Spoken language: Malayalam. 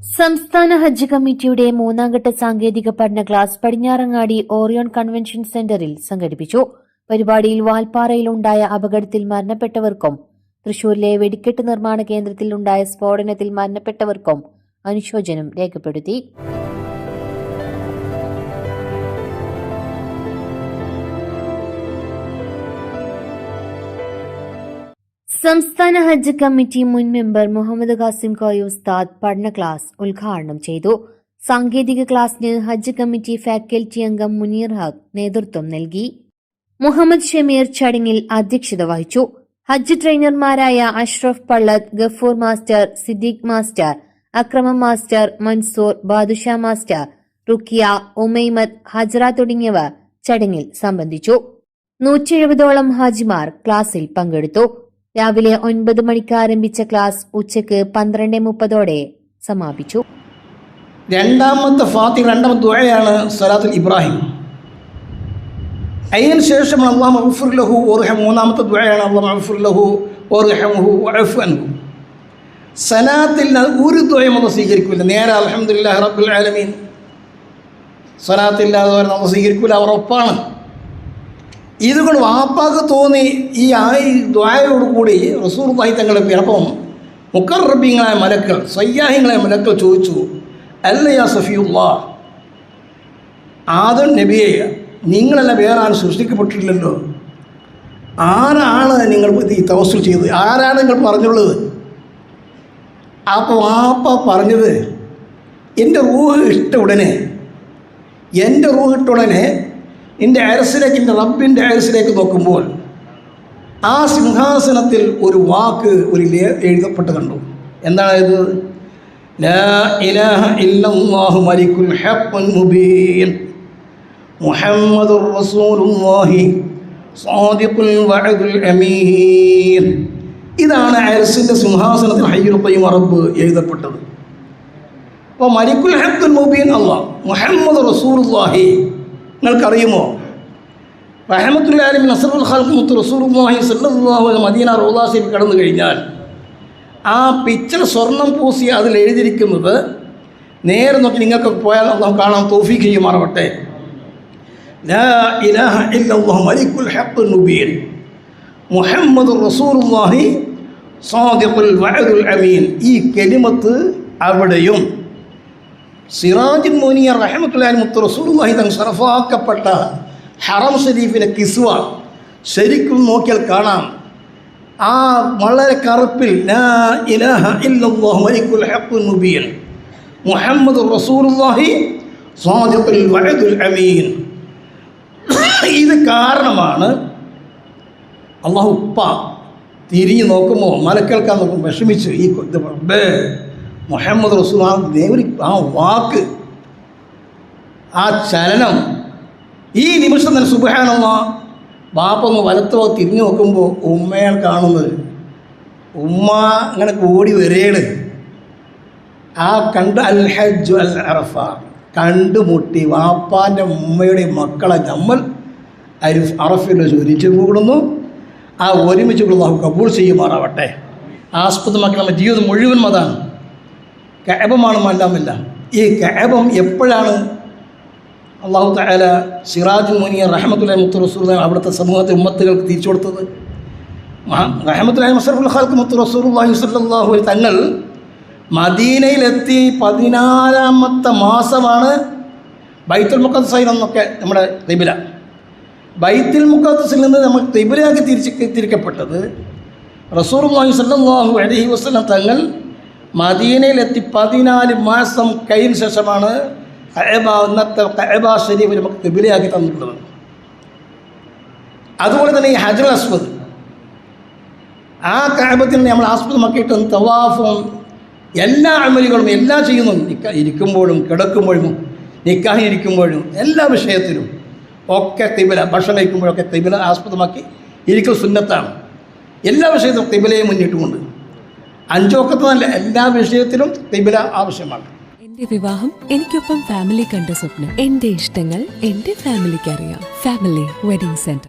സംസ്ഥാന ഹജ്ജ് കമ്മിറ്റിയുടെ മൂന്നാംഘട്ട സാങ്കേതിക പഠന ക്ലാസ് പടിഞ്ഞാറങ്ങാടി ഓറിയോൺ കൺവെൻഷൻ സെന്ററിൽ സംഘടിപ്പിച്ചു. പരിപാടിയിൽ വാൽപ്പാറയിലുണ്ടായ അപകടത്തിൽ മരണപ്പെട്ടവർക്കും തൃശൂരിലെ വെടിക്കെട്ട് നിർമ്മാണ കേന്ദ്രത്തിൽ ഉണ്ടായ സ്ഫോടനത്തിൽ മരണപ്പെട്ടവർക്കും അനുശോചനം രേഖപ്പെടുത്തി. സംസ്ഥാന ഹജ്ജ് കമ്മിറ്റി മുൻ മെമ്പർ മുഹമ്മദ് ഖാസിം കോയ ഉസ്താദ് പഠന ക്ലാസ് ഉദ്ഘാടനം ചെയ്തു. സാങ്കേതിക ക്ലാസിന് ഹജ്ജ് കമ്മിറ്റി ഫാക്കൽറ്റി അംഗം മുനീർ ഹഖ് നേതൃത്വം നൽകി. മുഹമ്മദ് ഷമീർ ചടങ്ങിൽ അധ്യക്ഷത വഹിച്ചു. ഹജ്ജ് ട്രെയിനർമാരായ അഷ്റഫ് പള്ളത്ത്, ഗഫൂർ മാസ്റ്റർ, സിദ്ദീഖ് മാസ്റ്റർ, അക്രമം മാസ്റ്റർ, മൻസൂർ, ബാദുഷാ മാസ്റ്റർ, റുക്കിയ, ഉമൈമത്ത്, ഹജ്റ തുടങ്ങിയവർ ചടങ്ങിൽ സംബന്ധിച്ചു. 170ഓളം ഹാജിമാർ ക്ലാസിൽ പങ്കെടുത്തു. രാവിലെ 9 മണിക്ക് ആരംഭിച്ച ക്ലാസ് ഉച്ചയ്ക്ക് 12:30 സമാപിച്ചു. രണ്ടാമത്തെ ഫാത്തിഹ, രണ്ടാമത്തെ ദുആയാണ് സ്വലാത്തുൽ ഇബ്രാഹിം. അതിന് ശേഷം അല്ലാഹു മഗ്ഫിർ ലഹു വർഹം, മൂന്നാമത്തെ ദുആയാണ് അല്ലാഹു മഗ്ഫിർ ലഹു വർഹംഹു വഅഫു അൻഹു. സലാത്തിൽ ഒരു ദുആയും അല്ലാഹു സ്വീകരിക്കില്ല. നേരെ അൽഹംദുലില്ലാഹി റബ്ബിൽ ആലമീൻ സലാത്തില്ലാതെ നമ്മൾ സ്വീകരിക്കില്ല, ഉറപ്പാണ്. ഇതുകൊണ്ട് വാപ്പാക്ക് തോന്നി ഈ ദ്വായോട് കൂടി റസൂലുള്ളാഹി തങ്ങളുടെ അപ്പം മുഖർറബീങ്ങളായ മലക്കൾ, സയ്യാഹിങ്ങളായ മലക്കൾ ചോദിച്ചു, അല്ല യാ സഫിയുള്ളാഹ്, ആദം നബിയെ നിങ്ങളല്ല വേറെ ആരും സൃഷ്ടിക്കപ്പെട്ടിട്ടില്ലല്ലോ, ആരാണ് നിങ്ങൾ ഈ തവസ്സുൽ ചെയ്തത്, ആരാണ് നിങ്ങൾ പറഞ്ഞുള്ളത്? അപ്പോൾ വാപ്പ പറഞ്ഞത്, എൻ്റെ റൂഹ് ഇട്ട ഉടനെ എൻ്റെ അരസിലേക്ക്, എൻ്റെ റബ്ബിൻ്റെ അരസിലേക്ക് നോക്കുമ്പോൾ ആ സിംഹാസനത്തിൽ ഒരു വാക്ക് എഴുതപ്പെട്ട് കണ്ടു. എന്താണത്? ലാ ഇലാഹ ഇല്ലല്ലാഹു മലിക്കുൽ ഹഖ്ഖുൽ മുബീൻ മുഹമ്മദുർ റസൂലുള്ളാഹി സാദിഖുൽ വഅദുൽ അമീൻ. ഇതാണ് അരസിൻ്റെ സിംഹാസനത്തിൽ ഹയ്യുൽ ഖയ്യൂം റബ്ബ് എഴുതപ്പെട്ടത്. അപ്പോൾ മലിക്കുൽ ഹഖ്ഖുൽ മുബീൻ അല്ലാഹ്, മുഹമ്മദ് റസൂലുള്ളാഹി നിങ്ങൾക്കറിയുമോ? റഹ്മത്തുൽ ആലമീൻ അസ്റഫുൽ ഖൽഖ് മുത്ത് റസൂലുള്ളാഹി സ്വല്ലല്ലാഹു അലൈഹി മദീന റൗളാ ശരീഫ് കടന്നു കഴിഞ്ഞാൽ ആ പിച്ചർ സ്വർണം പൂശി അതിൽ എഴുതിയിരിക്കുന്നത് നേരെ നോക്കി നിങ്ങൾക്ക് പോയാൽ നമുക്ക് കാണാൻ തൗഫീഖ് ചെയ്യുമാറാവട്ടെ. ലാ ഇലാഹ ഇല്ലല്ലാഹു മലിക്കുൽ ഹഖ്ഖുൽ മുബീൻ മുഹമ്മദുർ റസൂലുള്ളാഹി സാദിഖുൽ വഅദുൽ അമീൻ. ഈ കലിമത്ത് അവിടെയും സിറാജുൽ മുനീർ റഹ്മത്തുള്ളാഹി മുത്ത് റസൂലുള്ളാഹി തങ്ങൾ ശറഫാക്കപ്പെട്ട ഹറം ഷരീഫിലെ കിസ്വ ശരിക്കും നോക്കിയാൽ കാണാം. ആ വളരെ കറുപ്പിൽ ലാ ഇലാഹ ഇല്ലല്ലാഹു മലിക്കുൽ ഹഖ്ഖുൽ മുബീൻ മുഹമ്മദുർ റസൂലുള്ളാഹി സാദിഖുൽ വഅദുൽ അമീൻ. ഇത് കാരണമാണ് അല്ലാഹു ഉപ്പ തിരിഞ്ഞു നോക്കുമ്പോൾ മലക്കൾക്കാ നോക്കുമ്പോൾ വിഷമിച്ചു. ഈ മുഹമ്മദ് റസൂലുള്ളാഹി ആ വാക്ക്, ആ ചലനം, ഈ നിമിഷം തന്നെ സുബ്ഹാനല്ലാഹ്. ബാപ്പൊന്ന് വലത്തോ തിരിഞ്ഞു നോക്കുമ്പോൾ ഉമ്മയാണ് കാണുന്നത്. ഉമ്മ ഇങ്ങനെ കൂടി വരേണ്. ആ കണ്ട് അൽ ഹജ്ജ് അൽ അറഫ കണ്ടുമുട്ടി വാപ്പാൻ്റെ ഉമ്മയുടെ മക്കളെ നമ്മൾ അറഫയിൽ ഒരുമിച്ച് കൂടുന്നു. ആ ഒരുമിച്ച് അല്ലാഹു കബൂൾ ചെയ്യുമാറാവട്ടെ. ആസ്പദമാക്കി നമ്മുടെ ജീവിതം മുഴുവൻ അതാണ്. കഅബമാണ് എല്ലാമല്ല. ഈ കഅബം എപ്പോഴാണ് അല്ലാഹു തആല സിറാജുൽ മുനീർ റഹ്മത്തുള്ളാഹി മുത്ത് റസൂലുള്ളാഹി അവിടുത്തെ സമൂഹത്തെ ഉമ്മത്തുകൾക്ക് തിരിച്ചു കൊടുത്തത്? റഹ്മത്തുള്ളാഹി അഷ്റഫുൽ ഖൽഖ് മുത്ത് റസൂലുള്ളാഹി സ്വല്ലല്ലാഹു അലൈഹി തങ്ങൾ മദീനയിലെത്തി 14-ാമത്തെ മാസമാണ് ബൈത്തുൽ മുഖദ്ദസിൽ നിന്നൊക്കെ നമ്മുടെ ഖിബ്ല. ബൈത്തുൽ മുഖദ്ദസിൽ നിന്ന് നമ്മൾ ഖിബ്ലയാക്കി തിരിക്കപ്പെട്ടത് റസൂലുള്ളാഹി സ്വല്ലല്ലാഹു അലൈഹി വസല്ലം തങ്ങൾ മദീനയിലെത്തി 14 മാസം കഴിഞ്ഞ ശേഷമാണ് ഇന്നത്തെ കഅബ ശരീഫ് നമുക്ക് ഖിബ്ലയാക്കി തന്നിട്ടുള്ളത്. അതുപോലെ തന്നെ ഈ ഹജറുൽ അസ്വദ്, ആ കഅബത്തിന് നമ്മൾ ആസ്പദമാക്കിയിട്ട് തവാഫും എല്ലാ അമലുകളും എല്ലാം ചെയ്യുന്നു. ഇരിക്കുമ്പോഴും കിടക്കുമ്പോഴും നിക്കാഹിരിക്കുമ്പോഴും എല്ലാ വിഷയത്തിലും ഒക്കെ ഖിബ്ല, ഭക്ഷണം കഴിക്കുമ്പോഴൊക്കെ ഖിബ്ല ആസ്പദമാക്കി ഇരിക്കൽ സുന്നത്താണ്. എല്ലാ വിഷയത്തിലും ഖിബ്ലയെ മുന്നിട്ടുകൊണ്ട് 5 വഖത്ത് എല്ലാ വിഷയത്തിലും ഖിബ്ല ആവശ്യമാണ്. എന്റെ വിവാഹം എനിക്കൊപ്പം ഫാമിലി കണ്ട സ്വപ്നം. എന്റെ ഇഷ്ടങ്ങൾ എന്റെ ഫാമിലിക്ക് അറിയാം. Family wedding centre.